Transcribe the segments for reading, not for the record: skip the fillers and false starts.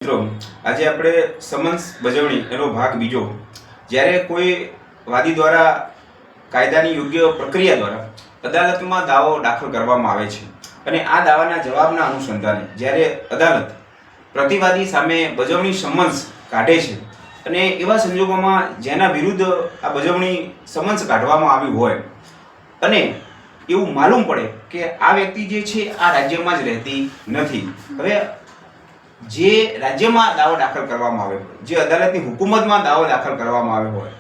મિત્રો, આજે આપણે સમન્સ બજવણી એનો ભાગ બીજો. જ્યારે કોઈ વાદી દ્વારા કાયદાની યોગ્ય પ્રક્રિયા દ્વારા અદાલતમાં દાવો દાખલ કરવામાં આવે છે અને આ દાવાના જવાબના અનુસંધાને જ્યારે અદાલત પ્રતિવાદી સામે બજવણી સમન્સ કાઢે છે અને એવા સંજોગોમાં જેના વિરુદ્ધ આ બજવણી સમન્સ કાઢવામાં આવ્યું હોય અને એવું માલુમ પડે કે આ વ્યક્તિ જે છે આ રાજ્યમાં જ રહેતી નથી. હવે જે રાજ્યમાં દાવો દાખલ કરવામાં આવ્યો હોય, જે અદાલતની હુકુમતમાં દાવો દાખલ કરવામાં આવ્યો હોય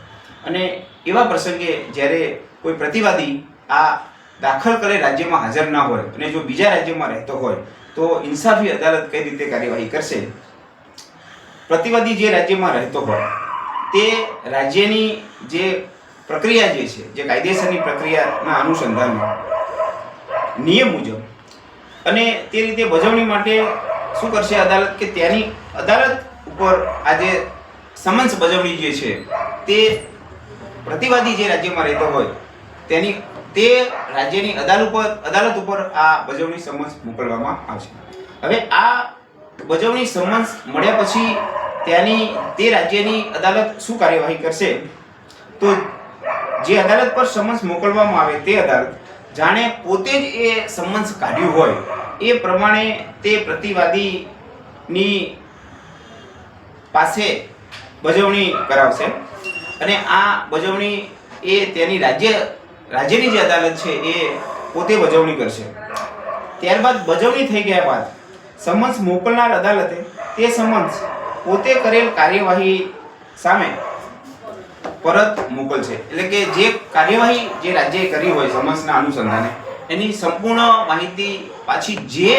અને એવા પ્રસંગે જ્યારે કોઈ પ્રતિવાદી આ દાખલ કરે રાજ્યમાં હાજર ના હોય અને જો બીજા રાજ્યમાં રહેતો હોય તો ઇન્સાફી અદાલત કઈ રીતે કાર્યવાહી કરશે? પ્રતિવાદી જે રાજ્યમાં રહેતો હોય તે રાજ્યની જે પ્રક્રિયા જે છે, જે કાયદેસરની પ્રક્રિયાના અનુસંધાનમાં નિયમ મુજબ અને તે રીતે બજવણી માટે શું કરશે અદાલત કે ત્યાંની અદાલત ઉપર આ જે સમન્સ બજવણી જે છે તે પ્રતિવાદી જે રાજ્યમાં રહેતો હોય તે રાજ્યની અદાલત ઉપર આ બજવણી સમન્સ મોકલવામાં આવશે. હવે આ બજવણી સમન્સ મળ્યા પછી ત્યાંની તે રાજ્યની અદાલત શું કાર્યવાહી કરશે? તો જે અદાલત પર સમન્સ મોકલવામાં આવે તે અદાલત જાણે પોતે જ એ સમન્સ કાઢ્યું હોય એ પ્રમાણે તે પ્રતિવાદીની પાસે બજવણી કરાવશે અને આ બજવણી એ તેની રાજ્યની જે અદાલત છે એ પોતે બજવણી કરશે. ત્યારબાદ બજવણી થઈ ગયા બાદ સમન્સ મોકલનાર અદાલતે તે સમન્સ પોતે કરેલ કાર્યવાહી સામે પરત મોકલશે. એટલે કે જે કાર્યવાહી જે રાજ્યએ કરી હોય સમન્સના અનુસંધાને એની સંપૂર્ણ માહિતી પાછી જે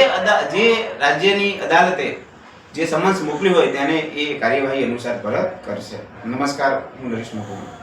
રાજ્યની અદાલતે જે સમન્સ મોકલી હોય તેને એ કાર્યવાહી અનુસાર પરત કરશે. નમસ્કાર, હું નરેશ મકવાણા.